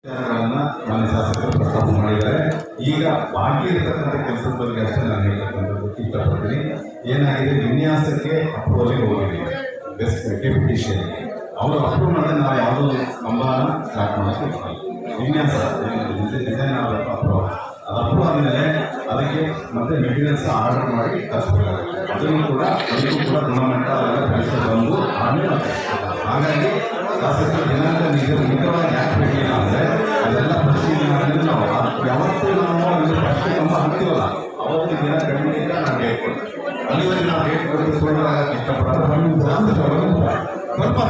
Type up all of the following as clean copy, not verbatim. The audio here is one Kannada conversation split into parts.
ಮಾನ್ಯ ಶಾಸಕರು ಪ್ರಸ್ತಾಪ ಮಾಡಿದ್ದಾರೆ. ಈಗ ಬಾಕಿ ಇರತಕ್ಕಂಥ ಕೆಲಸದ ಬಗ್ಗೆ ಅಷ್ಟೇ ನಾನು ಹೇಳಬೇಕಂತ ಇಷ್ಟಪಡ್ತೀನಿ. ಏನಾಗಿದೆ, ವಿನ್ಯಾಸಕ್ಕೆ ಅಪ್ರೂವಲ್ಗೆ ಹೋಗಿದೆ ಬೆಸ್ಟ್ ಕೆಪಿಟಿಷನ್ ಅವರು ಅಪ್ರೂವ್ ಮಾಡಿದ್ರೆ ನಾವು ಯಾವುದೋ ಕಂಬನ ಸ್ಟಾರ್ಟ್ ಮಾಡೋಕ್ಕೆ ವಿನ್ಯಾಸ ಡಿಸೈನ್ ಆಗಬೇಕು. ಅಪ್ರೂವ್ ಆದಮೇಲೆ ಅದಕ್ಕೆ ಮತ್ತೆ ಮೆಟೀರಿಯಲ್ಸ್ ಆರ್ಡರ್ ಮಾಡಿ ಕಳಿಸ್ಬೇಕಾಗುತ್ತೆ. ಅದಕ್ಕೂ ಕೂಡ ಗುಣಮಟ್ಟ ಅದೆಲ್ಲ ಕಳಿಸಿ ಬಂದು ಆಮೇಲೆ ಹಾಗಾಗಿ ಶಾಸಕರು ದಿನಾಂಕ ನಿಜವಾಗಿ ಯಾಕೆ ಬೇಕಿಲ್ಲ ಅಂದರೆ ಅದೆಲ್ಲ ಪರಿಶೀಲನೆ ಮಾಡಿದ್ರೆ ನಾವು ಯಾವತ್ತೂ ನಾವು ಫಸ್ಟ್ ಕಂಬ ಹಾಕ್ತೀವಲ್ಲ ಅವತ್ತು ದಿನ ಕಡಿಮೆ ಇದ್ದರೆ ನಾವು ಡೇಟ್ ಕೊಡ್ತೀವಿ. ಅಲ್ಲಿವರೆಗೆ ನಾವು ಡೇಟ್ ಕೊಟ್ಟು ಸುಳ್ಳಾಗಕ್ಕೆ ಇಷ್ಟಪಡೋದು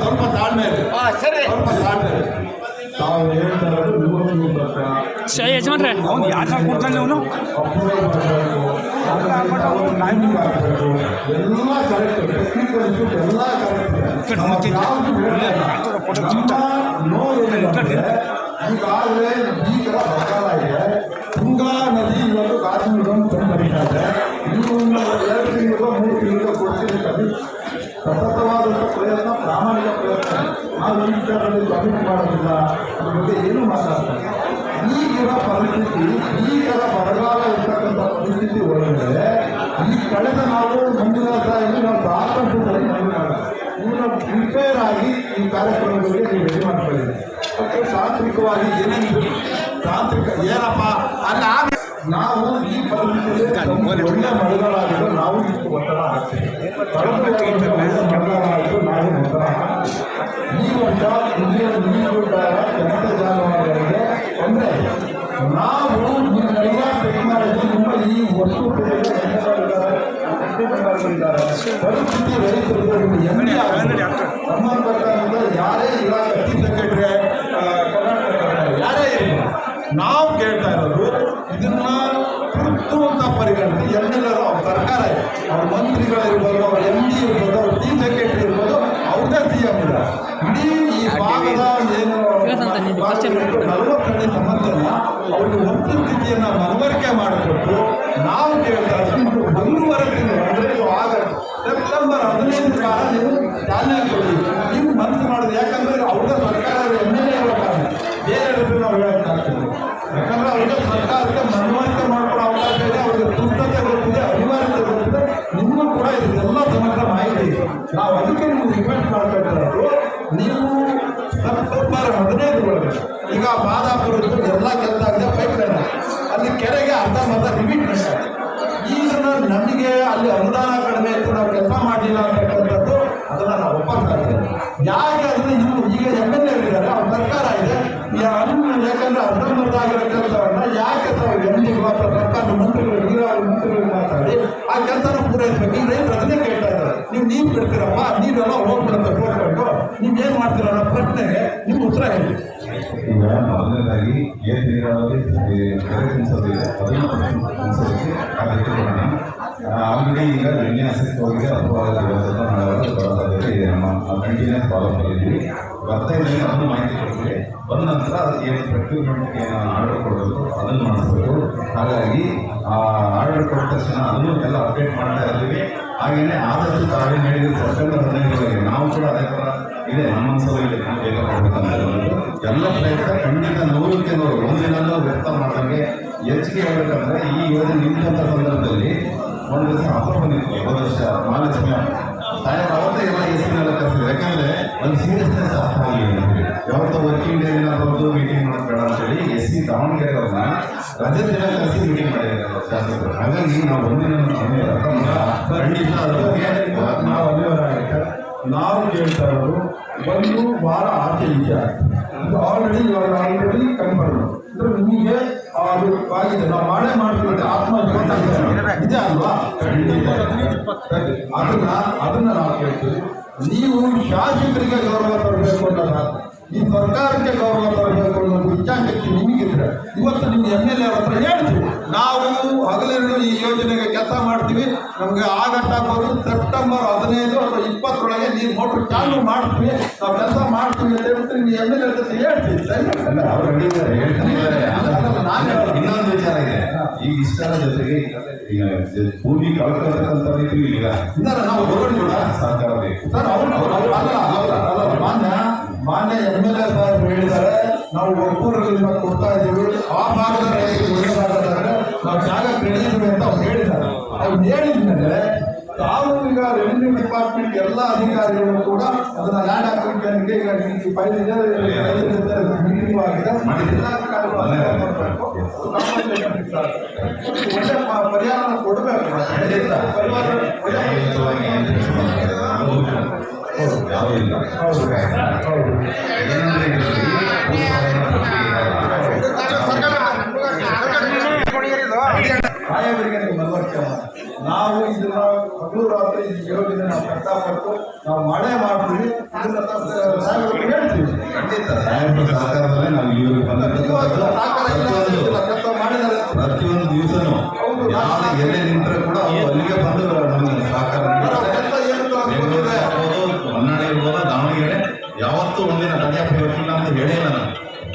ಸ್ವಲ್ಪ ತಾಳ್ಮೆ ಇದೆ. ಸರಿ, ಸ್ವಲ್ಪ ತಾಳ್ಮೆ ಇದೆ. ತಾವು ಹೇಳ್ತಾ ಯಜಮಾನ್ರೆ ಅವ್ನು ಯಾಕೆ ಕೊಡ್ತಾನೆ ಅವನು ಎಲ್ಲ ಕರೆಕ್ಟ್, ಟೆಕ್ನಿಕಲ್ ಎಲ್ಲ ಕರೆಕ್ಟ್. ಈಗಾಗಲೇ ಭೀಕರ ಬರಗಾಲ ಇದೆ. ತುಂಗಾ ನದಿ ಇವತ್ತು ಕಾಶ್ಮೀರವನ್ನು ತಂದುಬರಿತಾರೆ. ನೀವು 2 ತಿಂಗಳು 3 ತಿಂಗಳು ಕೊಡ್ತೀನಿ ಕಲಿ ಸತತವಾದಂಥ ಪ್ರಯತ್ನ, ಪ್ರಾಮಾಣಿಕ ಪ್ರಯತ್ನ. ನಾವು ಈ ವಿಚಾರದಲ್ಲಿ ಕಮಿಟ್ ಮಾಡೋದಿಲ್ಲ, ಅದ್ರ ಬಗ್ಗೆ ಏನೂ ಮಾತಾಡ್ತಾರೆ. ಈಗಿರೋ ಪರಿಸ್ಥಿತಿ, ಭೀಕರ ಬರಗಾಲ ಇರ್ತಕ್ಕಂಥ ಪರಿಸ್ಥಿತಿ ಒಳಗಡೆ ಈ ಕಳೆದ ನಾವು ಮಂಜುನಾಥರಾಗಿ ನಾವು ಸಾಕಷ್ಟು ಇವನ್ನ ಪ್ರಿಪೇರ್ ಆಗಿ ಈ ಕಾರ್ಯಕ್ರಮಗಳಿಗೆ ನೀವು ರೆಡಿ ಮಾಡ್ಕೊಳ್ಳಿ. ಮತ್ತು ತಾಂತ್ರಿಕವಾಗಿ ಏನೇನು ತಾಂತ್ರಿಕ ಏನಪ್ಪ ಅಲ್ಲ ನಾವು ಈ ಪರಿಸ್ಥಿತಿಯಲ್ಲಿ ಒಳ್ಳೆ ಮಳೆಗಾಲಾಗಿದ್ದು ನಾವು ಇಷ್ಟು ಒತ್ತಡ ಹಾಕ್ತೀವಿ. ಮಳೆಗಾಲ ಆಯಿತು, ನಾವು ಒತ್ತಡ ಹಾಕ್ತೀವಿ. ಈ ವರ್ಷ ಇಂಡಿಯನ್ ನೀರು ಜನತೆ ಜಾನುವಾರುಗಳಿಗೆ ಅಂದರೆ ನಾವು ನಿಮ್ಮೆಲ್ಲ ಟೆಕ್ನಾಲಜಿ ನಿಮ್ಮ ಈ ವಸ್ತು ಪರಿಸ್ಥಿತಿ ರೈತರು ಸಂಬಂಧಪಟ್ಟಂತ ಯಾರೇ ಇಲ್ಲ, ಚೀಫ್ ಸೆಕ್ರೆಟರಿ ಕರ್ನಾಟಕ ಯಾರೇ ಇಲ್ಲ, ನಾವು ಕೇಳ್ತಾ ಇರೋದು ಇದನ್ನ ತುರ್ತು ಅಂತ ಪರಿಗಣಿಸಿ ಎಲ್ಲರೂ ಅವ್ರ ಸರ್ಕಾರ ಇದೆ, ಅವ್ರ ಮಂತ್ರಿಗಳಿರ್ಬೋದು, ಅವ್ರ MD ಇರ್ಬೋದು, ಅವ್ರ ಚೀಫ್ ಸೆಕ್ರೆಟರಿ ಇರ್ಬೋದು, ಅವ್ರದೇ CM ಇಲ್ಲ. ಇಡೀ ಈ ಭಾಗದ ಏನು 40 ಅಡಿ ಸಮಸ್ಯೆನ ಅವ್ರಿಗೆ ವಸ್ತುಸ್ಥಿತಿಯನ್ನು ಮನವರಿಕೆ ಮಾಡಿಕೊಟ್ಟು ನಾವು ಕೇಳ್ತಾ ಇದ್ದೀವಿ. 1.5 ತಿಂಗಳು ಅಂದರೆ ಆಗಸ್ಟ್ ಸೆಪ್ಟೆಂಬರ್ 15 ಕಾಲ ನೀವು ಚಾಲನೆ ಕೊಡಿ. ನೀವು ಮನಸ್ಸು ಮಾಡೋದು ಯಾಕಂದರೆ ಅವ್ರದ್ದೇ ಸರ್ಕಾರ MLA ಇರೋ ಕಾರಣ ಬೇರೆ ನಾವು ಹೇಳೋಕ್ಕಾಗ್ತದೆ. ಯಾಕಂದರೆ ಅವ್ರಿಗೆ ಸರ್ಕಾರಕ್ಕೆ ಮನವರಿಕೆ ಮಾಡ್ಕೊಳ್ಳೋ ಅವಕಾಶ ಇದೆ, ಅವ್ರಿಗೆ ತುರ್ತತೆ ಗೊತ್ತಿದೆ, ಅನಿವಾರ್ಯತೆ ಗೊತ್ತಿದೆ. ನಿಮಗೂ ಕೂಡ ಇದೆಲ್ಲ ಸಮಗ್ರ ಮಾಹಿತಿ ಇದೆ. ನಾವು ಅದಕ್ಕೆ ನಿಮ್ಗೆ ರಿಕ್ವೆಸ್ಟ್ ಮಾಡ್ಕೊಳ್ತಿರೋದು, ನೀವು ಸೆಪ್ಟೆಂಬರ್ 15 ಒಳಗೆ ಈಗ ಮಾದಾಪುರದ್ದು ಎಲ್ಲ ಕೆಲಸ ಆಗಿದೆ, ಪೈಪ್ಲೈನ್ ಅಲ್ಲಿ ಕೆರೆಗೆ ಅರ್ಧ ಲಿಮಿಟ್ ಬೇಕಾಗಿದೆ. ಈಗ ನಮಗೆ ಅಲ್ಲಿ ಅನುದಾನ ಕಡಿಮೆ ಇತ್ತು, ನಾವು ಕೆಲಸ ಮಾಡಲಿಲ್ಲ ಅಂತಕ್ಕಂಥದ್ದು ಅದನ್ನು ನಾವು ಒಪ್ಪಕ್ಕಾಗ್ತದೆ. ಯಾಕೆ ಅದನ್ನು ಇನ್ನು ಈಗ MLA ಇದ್ದಾರೆ, ಅವ್ರ ಸರ್ಕಾರ ಇದೆ, ಯಾಕಂದರೆ ಅರ್ಧಂಬರ್ಧ ಆಗಿರೋ ಕೆಲಸವನ್ನು ಯಾಕೆ ತಾವು MD ಅಥವಾ ಸರ್ಕಾರದ ಮಂತ್ರಿಗಳು, ನೀರಾವರಿ ಮಂತ್ರಿಗಳು ಮಾತಾಡಿ ಆ ಕೆಲಸನ ಪೂರೈಸಬೇಕು. ಈಗ ರೈತರು ಅದನ್ನೇ ಕೇಳ್ತಾ ಇದ್ದಾರೆ, ನೀವು ಬಿಡ್ತೀರಪ್ಪ, ನೀವೆಲ್ಲ ಹೋಗ್ಬಿಡುತ್ತೆ ತೋರ್ಕೊಂಡು ನೀವೇನು ಮಾಡ್ತೀರ ಅನ್ನೋ ಪ್ರಶ್ನೆಗೆ ನಿಮ್ಮ ಉತ್ತರ ಹೇಳಿ. ಈಗ ಮೊದಲನೇದಾಗಿ ಏರ್ ನೀರಾವರಿ ಕೆರೆ ತುಂಬಿಸೋದಿದೆ, ಅದನ್ನು ತುಂಬಿಸೋದಕ್ಕೆ ಆಲ್ರೆಡಿ ಈಗ ವಿನ್ಯಾಸಕ್ಕೆ ಹೋಗಿದೆ ಅಥವಾ ಬರೋ ಸಾಧ್ಯತೆ ಇದೆ. ನಮ್ಮ ಕಂಟಿನ್ಯೂಸ್ ಫಾಲೋ ಮಾಡಿದ್ದೀವಿ. ಬರ್ತಾಯಿದ್ದರೆ ಅದನ್ನು ಮಾಹಿತಿ ಕೊಡ್ತೀವಿ. ಬಂದ ನಂತರ ಏನು ಪ್ರೊಕ್ಯೂರ್ಮೆಂಟ್ಗೆ ಏನು ಆರ್ಡರ್ ಕೊಡಬೇಕು ಅದನ್ನು ಮಾಡಿಸ್ಬೇಕು. ಹಾಗಾಗಿ ಆ ಆರ್ಡರ್ ಕೊಟ್ಟ ತಕ್ಷಣ ಅದನ್ನು ಎಲ್ಲ ಅಪ್ಡೇಟ್ ಮಾಡ್ತಾ ಇರ್ತೀವಿ. ಹಾಗೆಯೇ ಆದಷ್ಟು ತಾವೇನು ಹೇಳಿದ್ರು ಸೆಪ್ಟೆಂಬರ್ 15 ನಾವು ಕೂಡ ಅದೇ ಥರ ಇದೆ, ನಮ್ಮ ಮನಸ್ಸಲ್ಲಿ ನಾವು ಬೇಗ ಕೊಡಬೇಕಂತ ಎಲ್ಲ ಪ್ರಯತ್ನ ಖಂಡಿತ 100ಕ್ಕೆ 100 ಒಂದಿನಲ್ಲೂ ವ್ಯಕ್ತ ಮಾಡ್ದಂಗೆ. ಹೆಚ್ಚಿಗೆ ಹೇಳಬೇಕಂದ್ರೆ ಈ ಯೋಜನೆ ನಿಂತಂಥ ಸಂದರ್ಭದಲ್ಲಿ ಒಂದು ದಿವಸ ಹಬ್ಬ ಬಂದಿತ್ತು, ಹೋದ ವರ್ಷ ಮಹಾಲಕ್ಷ್ಮಿ ಸಾಯಂಕಾಲ ಅವತ್ತೇ ಎಲ್ಲ ಎಸಿನೆಲ್ಲ ಕಳಿಸಿದ್ರು. ಯಾಕಂದರೆ ಒಂದು ಸೀರಿಯಸ್ನೆಸ್ ಅರ್ಥ ಆಗಲಿ. ಯಾವತ್ತೋ ವರ್ಕಿಂಗ್ ಡೇ ಏನಾದ್ರು ಮೀಟಿಂಗ್ ಮಾಡೋದು ಬೇಡ ಅಂತೇಳಿ SC ದಾವಣಗೆರೆ ಅವ್ರನ್ನ ರಜೆ ದಿನ ಕಳಿಸಿ ಮೀಟಿಂಗ್ ಮಾಡಿದ್ದಾರೆ ಶಾಸಕರು. ಹಾಗಾಗಿ ನಾವು ಒಂದಿನ ಖಂಡಿತ ಅದ್ರ ಬಗ್ಗೆ ನಾವು ಅನಿವಾರ್ಯ ಆಗುತ್ತೆ. ನಾವು ಕೇಳ್ತಾ ಇರೋದು 1 ವಾರ ಆಚೆ ಇದೆ, ಇದು ಆಲ್ರೆಡಿ ಕನ್ಫರ್ಮ್ ಅಂದರೆ ನಿಮಗೆ ಅದು ಆಗಿದೆ. ನಾವು ಮಾಡೇ ಮಾಡ್ತೀವಿ, ಆತ್ಮವಿಶ್ವಾಸ ಇದೆ ಅಲ್ವಾ? ಅದನ್ನ ನಾವು ಕೇಳ್ತೀವಿ. ನೀವು ಶಾಸಕರಿಗೆ ಗೌರವ ತರಬೇಕು ಅನ್ನೋದ, ಈ ಸರ್ಕಾರಕ್ಕೆ ಗೌರವ ತರಬೇಕು ಅನ್ನೋದು ಇಚ್ಛಾಶಕ್ತಿ ನಿಮಗಿದ್ರೆ ಇವತ್ತು ನಿಮ್ಮ MLA ಅವ್ರ ಹತ್ರ ಹೇಳ್ತೀವಿ, ನಾವು ಹಗಲಿರುಳು ಈ ಯೋಜನೆಗೆ ಕೆಲಸ ಮಾಡ್ತೀವಿ, ನಮಗೆ ಆಗಸ್ಟ್ ಆಗ್ಬೋದು, ಸೆಪ್ಟೆಂಬರ್ 15 ಅಥವಾ 20 ನೀವು ಮೋಟ್ರ್ ಚಾಲು ಮಾಡ್ತೀವಿ, ನಾವು ಕೆಲಸ ಮಾಡ್ತೀವಿ ಅಂತ ಹೇಳ್ತೀವಿ. ನೀವು MLA ಜೊತೆ ಹೇಳ್ತೀವಿ. ಇನ್ನೊಂದು ವಿಚಾರ ಇದೆ, ಈಗ ಇಷ್ಟರ ಜೊತೆಗೆ ಈಗ ಭೂಮಿ ಕಳ್ಕೊಳ್ತಕ್ಕಂಥ ರೈತರು ಈಗ ಇದ್ದಾರೆ, ನಾವು ಹೊರಗಡೆ ಸರ್ಕಾರ ಬೇಕು ಸರ್. ಮಾನ್ಯ MLA ಸಾಹೇಬ್ ಹೇಳಿದ್ದಾರೆ, ನಾವು ಒಕ್ಕೂಟಗಳಿಂದ ಕೊಡ್ತಾ ಇದ್ದೀವಿ. ಆ ಭಾಗದ ರೈತರಿಗೆ ಒಳ್ಳೆಯದಾಗದಾದ್ರೆ ನಾವು ಜಾಗ ಕೇಳಿದ್ವಿ ಅಂತ ಅವ್ರು ಹೇಳಿದ್ದಾರೆ. ಅವ್ರು ಹೇಳಿದ್ಮೇಲೆ ತಾವು ಈಗ ರೆವಿನ್ಯೂ ಡಿಪಾರ್ಟ್ಮೆಂಟ್ ಎಲ್ಲ ಅಧಿಕಾರಿಗಳು ಕೂಡ ಅದನ್ನ ಲ್ಯಾಂಡ್ ಅಕ್ವಿಸಿಷನ್ಗೆ ಈಗ ಈ ಫೈಲ್ ಇದೆ, ಮೀಟಿಂಗ್ ಆಗಿದೆ, ಜಿಲ್ಲಾಧಿಕಾರಿಗಳು ಒಳ್ಳೆ ಪರಿಹಾರ ಕೊಡಬೇಕು. ಯಾವುದೂ ಇಲ್ಲ. ಸಾಹೇಬರಿಗೆ ಮನವರಿಕೆ ನಾವು ಇದನ್ನ ಹಗಲು ರಾತ್ರಿ ಈ ಯೋಜನೆ ನಾವು ಕಷ್ಟಪಟ್ಟು ನಾವು ಮಾಡೇ ಮಾಡ್ತೀವಿ. ಇದನ್ನ ಸಾಹೇಬರಿಗೆ ಹೇಳ್ತೀವಿ. ಖಂಡಿತ ಸಾಹೇಬ್ರ ಸಹಕಾರದಲ್ಲೇ ನಾವು ಇಲ್ಲಿವರೆಗೆ ಮಾಡಿದ್ದಾರೆ. ಪ್ರತಿಯೊಂದು ದಿವಸನೂ ಯಾವುದೇ ಎಲ್ಲೇ ನಿಂತರೂ ಕೂಡ ಅವರು ಅಲ್ಲಿಗೆ ಬಂದು ನಮಗೆ ಸಹಕಾರ ಬೆಂಗಳೂರು ಇರ್ಬೋದು, ಹೊನ್ನಾಳಿ ಇರ್ಬೋದು, ದಾವಣಗೆರೆ ಯಾವತ್ತೂ ಒಂದಿನ ತಡೆಯಪ್ಪ ಇವತ್ತಿಲ್ಲ ಅಂತ ಹೇಳಿಲ್ಲ ನಾನು.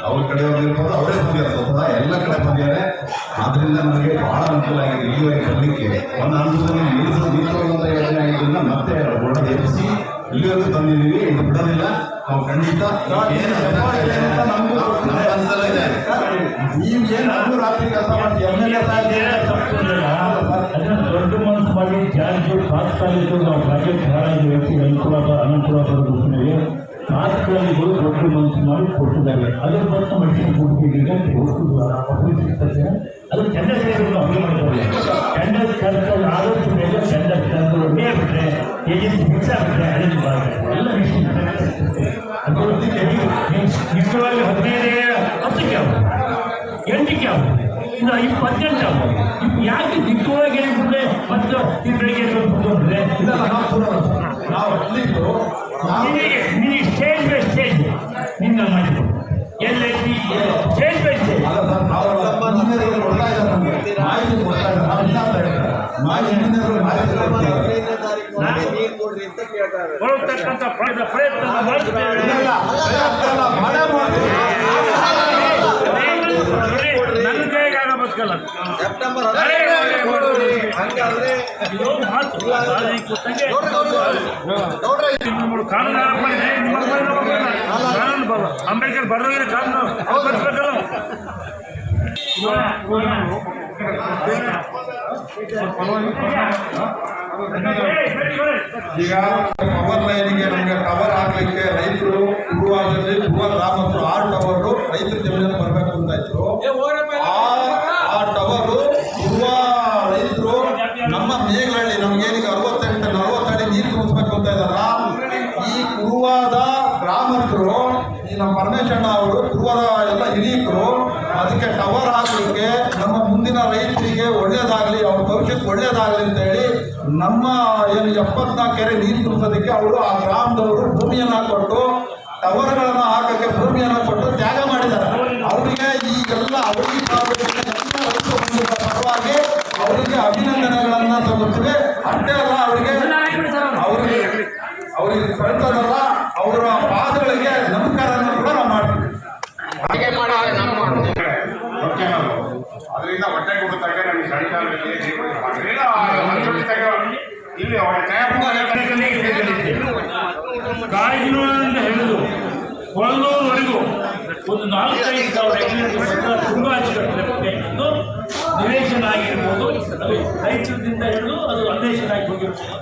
ಅವ್ರ ಕಡೆಯವ್ರು ಇರ್ಬೋದು, ಅವರೇ ಬಂದಿದ್ದಾರೆ, ಸ್ವತಃ ಎಲ್ಲ ಕಡೆ ಬಂದಿದ್ದಾರೆ. ಆದ್ರಿಂದ ನಮಗೆ ಬಹಳ ಅನುಕೂಲ ಆಗಿದೆ ಇಲ್ಲಿವರೆಗೆ ಬರಲಿಕ್ಕೆ. ಒಂದು ಹಂತದಲ್ಲಿ ನಿಲ್ಲಿಸುವಂಥ ಯೋಜನೆ ಆಗಿದ್ದರಿಂದ ಮತ್ತೆ ಒಳ್ಳೆದು ಎಬ್ಬಿಸಿ ಇಲ್ಲಿವರೆಗೂ ತಂದಿದ್ದೀವಿ. ಇದು ಬಿಡೋದಿಲ್ಲ ನಾವು ಖಂಡಿತ. ಏನು ನಮ್ಮ ಮನಸ್ಸಲ್ಲ ಇದೆ. ನೀವೇನು ಹಗಲು ರಾತ್ರಿ ಕೆಲಸ ಮಾಡಿ ದೊಡ್ಡ ಮನಸ್ಸು ಮಾಡಿ ಜಾಸ್ತಿ ತಾತ್ಕಾಲಿಕ ನಾವು ಪ್ರಾಜೆಕ್ಟ್ ಹಾಳಾಗಿ ವ್ಯಕ್ತಿಗೆ ಅನುಕೂಲ ಬರೋದಕ್ಕೆ ತಾತ್ಕಾಲಿಕಗಳು ದೊಡ್ಡ ಮನಸ್ಸು ಮಾಡಿ ಕೊಟ್ಟಿದ್ದಾರೆ. ಅದರ ಬಂದು ಮನುಷ್ಯನ ಹುಡುಗಿಗೆ ಸಿಗ್ತದೆ. ಅದು ಟೆಂಡರ್ ಸೇರಿದ್ರು ಅಪ್ಲೈ ಮಾಡ್ತಾರೆ. ಟೆಂಡರ್ ಕರ್ಕೊಂಡು ಆದಷ್ಟು ಬೇಗ ಟೆಂಡರ್ ಕರ್ಕೊಂಡು ಬಿಟ್ಟರೆ ಏಜೆನ್ಸಿ ಫಿಕ್ಸ್ ಆಗುತ್ತೆ. ಅದನ್ನು ಮಾಡ್ತಾರೆ ಎಲ್ಲ ವಿಷಯ ನಿಜವಾಗಿ 10ಕ್ಕೆ ಆಗುತ್ತೆ, 8ಕ್ಕೆ ಆಗುತ್ತೆ, ಇನ್ನು 28 ಆಗುತ್ತೆ. ಯಾಕೆ ದಿಕ್ಕವಾಗಿ ಹೇಳಿಬಿಟ್ರೆ ಮತ್ತು ಈ ಬೆಳಿಗ್ಗೆ ಬಿಟ್ಟರೆ ನಾವು ನಿನಗೆ ಸ್ಟೇಜ್ ಬೈ ಸ್ಟೇಜ್ ನಿನ್ನ ಮಾಡಿಕೊಡು. ಎಲ್ಲೈತಿ ಸ್ಟೇಜ್ ಬೈ ಸ್ಟೇಜ್ ಇಂಜಿನಿಯರ್ಗಳು ಕೊಡ್ತಾ ಇದ್ದಾರೆ, ನಮಗೆ ಮಾಹಿತಿ ಕೊಡ್ತಾ ಇದ್ದಾರೆ. ನಾವು ಇಲ್ಲ ಅಂತ ಹೇಳ್ತಾರೆ. ಇಂಜಿನಿಯರ್ಗಳು ಮಾಹಿತಿ ಕೊಡತಕ್ಕಂಥ ಪ್ರಯತ್ನ ಮಾಡ್ತೇವೆ. ನನ್ನ ಕೈಗೆ ಆಗಬೇಕಲ್ಲ. ಕಾನೂನು ಅಂಬೇಡ್ಕರ್ ಬರೋದ್ರೆ ಕಾನೂನು ಬರ್ಬೇಕಲ್ಲ. ಈಗ ಪವರ್ ಲೈನಿಗೆ ನಮಗೆ ಟವರ್ ಹಾಕ್ಲಿಕ್ಕೆ ರೈತರು ಪೂರ್ವದಲ್ಲಿ ಗ್ರಾಮಸ್ಥರು 6 ಟವರು ರೈತರ ಜಮೀನಲ್ಲಿ ಬರಬೇಕು ಅಂತ ಇದ್ರು. ಆ ಟವರು ಪೂರ್ವ ರೈತರು ನಮ್ಮ ಮೇಘಲಹಳ್ಳಿ ನಮಗೇನೀಗ 68-40 ಅಡಿ ನೀರು ತುಂಬಿಸ್ಬೇಕು ಅಂತ ಇದ್ದಾರ. ಈ ಕುರುವಾದ ಗ್ರಾಮಸ್ಥರು ಈ ನಮ್ಮ ಪರಮೇಶ್ವರಣ್ಣ ಅವರು ಕುರುವರ ಎಲ್ಲ ಹಿರಿಯರು ಅದಕ್ಕೆ ಟವರ್ ಹಾಕಲಿಕ್ಕೆ ನಮ್ಮ ಮುಂದಿನ ರೈತರಿಗೆ ಒಳ್ಳೇದಾಗಲಿ, ಅವ್ರ ಭವಿಷ್ಯಕ್ಕೆ ಒಳ್ಳೇದಾಗಲಿ ಅಂತ ಹೇಳಿ ನಮ್ಮ ಏನು 74 ಕೆರೆ ನೀರು ತುಂಬಿಸೋದಕ್ಕೆ ಅವರು ಆ ಗ್ರಾಮದವರು ಭೂಮಿಯನ್ನು ಕೊಟ್ಟು ಟವರ್ಗಳನ್ನು ಹಾಕೋಕ್ಕೆ ಭೂಮಿಯನ್ನು ಕೊಟ್ಟು ತ್ಯಾಗ ಮಾಡಿದ್ದಾರೆ. ಅವರಿಗೆ ಈಗೆಲ್ಲ ಅವರಿಗೆ ಪರವಾಗಿ ಅವರಿಗೆ ಅಭಿನಂದನೆಗಳನ್ನು ತಗೊಳ್ತೀವಿ. ಅಷ್ಟೇ ಅಲ್ಲ, ಅವರಿಗೆ ಕಳ್ಸೋದಲ್ಲ, ಅವರ ಪಾದಗಳಿಗೆ ನಮಸ್ಕಾರವನ್ನು ಕೂಡ ನಾವು ಮಾಡ್ತೀವಿ. ಅದರಿಂದ ಹೊಟ್ಟೆ ಕೊಡುತ್ತಾಗ ನಮಗೆ ಇಲ್ಲಿ ಕಾಯಿನೂರಿಂದ ಹಿಡಿದು ಕೊಳಲೂರುವರೆಗೂ ಒಂದು 4-5 ಸಾವಿರ ತುಂಬ ಅಚ್ಚುಕಟ್ಟು ನಿವೇಶನ ಆಗಿರ್ಬೋದು. ಅದು ರೈತರಿಂದ ಹಿಡಿದು ಅದು ಅನ್ವೇಷಣೆ ಆಗಿ ಹೋಗಿರ್ಬೋದು.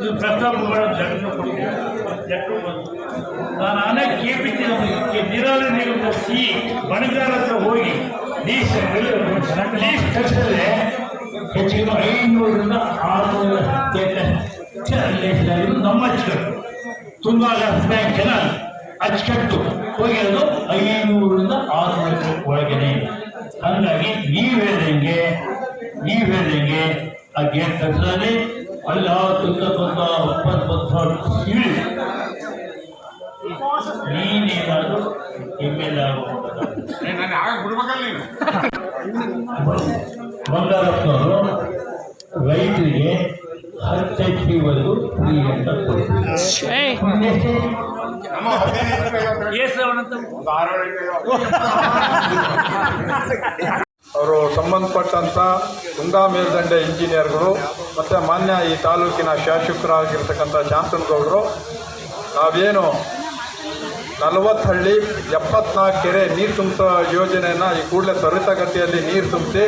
ಇದು ಪ್ರಸ್ತಾಪಗಳ ಜಟ್ಟು ಬಂದು ನಾನು ಅನೇಕ KPT ನೀರಾವರಿ ನಿಗಮದ ಬಣಗಾರ ಹತ್ರ ಹೋಗಿ ಲೀಸ್ ಕಟ್ಟಿದ್ರೆ ಹೆಚ್ಚಿಗೆ 500ರಿಂದ 600 ಅಚ್ಚುಕಟ್ಟು ನಮ್ಮ ಅಚ್ಚುಕಟ್ಟು ತುಂಗಾ ಬ್ಯಾಂಕ್ ಕೆನಾಲ್ ಅಚ್ಚುಕಟ್ಟು ಹೋಗಿರೋದು 500ರಿಂದ 600 ಒಳಗಡೆ. ಹಾಗಾಗಿ ನೀವು ಹೇಳ್ದಂಗೆ ಆ ಗೇಟ್ ಕಟ್ಟಿದ್ರೆ ಅಲ್ಲಿ ತುರ್ತಕ್ಕಂಥ 20 ಸಿವಿಲ್ ನೀನೇನಾದರೂ MLA ಬಂಗಾರಪ್ಪನವರು ರೈತರಿಗೆ 10 HP ಫ್ರೀ ಅಂತ ಅವರು ಸಂಬಂಧಪಟ್ಟಂಥ ತುಂಗಾ ಮೇಲ್ದಂಡೆ ಇಂಜಿನಿಯರ್ಗಳು ಮತ್ತು ಮಾನ್ಯ ಈ ತಾಲೂಕಿನ ಶಾಸಕರಾಗಿರ್ತಕ್ಕಂಥ ಶಾಂತನಗೌಡರು ನಾವೇನು 40 ಹಳ್ಳಿ 74 ಕೆರೆ ನೀರು ತುಂಬಿಸೋ ಯೋಜನೆಯನ್ನು ಈ ಕೂಡಲೇ ತ್ವರಿತಗತಿಯಲ್ಲಿ ನೀರು ತುಂಬಿಸಿ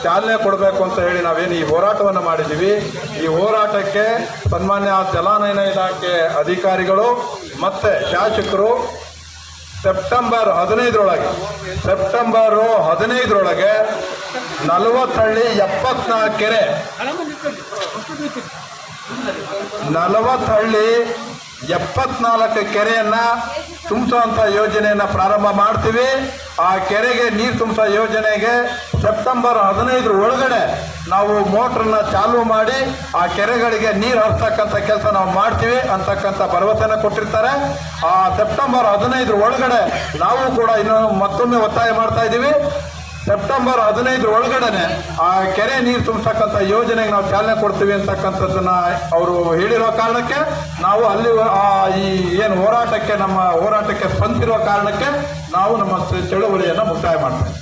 ಚಾಲನೆ ಕೊಡಬೇಕು ಅಂತ ಹೇಳಿ ನಾವೇನು ಈ ಹೋರಾಟವನ್ನು ಮಾಡಿದ್ದೀವಿ. ಈ ಹೋರಾಟಕ್ಕೆ ಸನ್ಮಾನ್ಯ ಜಲಾನಯನ ಇಲಾಖೆ ಅಧಿಕಾರಿಗಳು ಮತ್ತು ಶಾಸಕರು ಸೆಪ್ಟೆಂಬರ್ 15ರೊಳಗೆ 40 ಹಳ್ಳಿ 74 ಕೆರೆ 40 ಹಳ್ಳಿ 74 ಕೆರೆಯನ್ನು ತುಂಬಿಸುವಂಥ ಯೋಜನೆಯನ್ನು ಪ್ರಾರಂಭ ಮಾಡ್ತೀವಿ. ಆ ಕೆರೆಗೆ ನೀರು ತುಂಬಿಸೋ ಯೋಜನೆಗೆ ಸೆಪ್ಟೆಂಬರ್ 15 ಒಳಗಡೆ ನಾವು ಮೋಟ್ರನ್ನ ಚಾಲೂ ಮಾಡಿ ಆ ಕೆರೆಗಳಿಗೆ ನೀರು ಹರಿಸ್ತಕ್ಕಂಥ ಕೆಲಸ ನಾವು ಮಾಡ್ತೀವಿ ಅಂತಕ್ಕಂಥ ಭರವಸೆನ ಕೊಟ್ಟಿರ್ತಾರೆ. ಆ ಸೆಪ್ಟೆಂಬರ್ 15 ಒಳಗಡೆ ನಾವು ಕೂಡ ಇನ್ನೊಂದು ಮತ್ತೊಮ್ಮೆ ಒತ್ತಾಯ ಮಾಡ್ತಾ ಇದ್ದೀವಿ. ಸೆಪ್ಟೆಂಬರ್ 15 ಒಳಗಡೆ ಆ ಕೆರೆ ನೀರು ತುಂಬಿಸ್ತಕ್ಕಂಥ ಯೋಜನೆಗೆ ನಾವು ಚಾಲನೆ ಕೊಡ್ತೀವಿ ಅಂತಕ್ಕಂಥದ್ದನ್ನ ಅವರು ಹೇಳಿರೋ ಕಾರಣಕ್ಕೆ ನಾವು ಅಲ್ಲಿ ಈ ಏನು ಹೋರಾಟಕ್ಕೆ ನಮ್ಮ ಹೋರಾಟಕ್ಕೆ ಸ್ಪಂದಿಸಿರುವ ಕಾರಣಕ್ಕೆ ನಾವು ನಮ್ಮ ಚಳುವಳಿಯನ್ನು ಮುಕ್ತಾಯ ಮಾಡ್ತೇವೆ.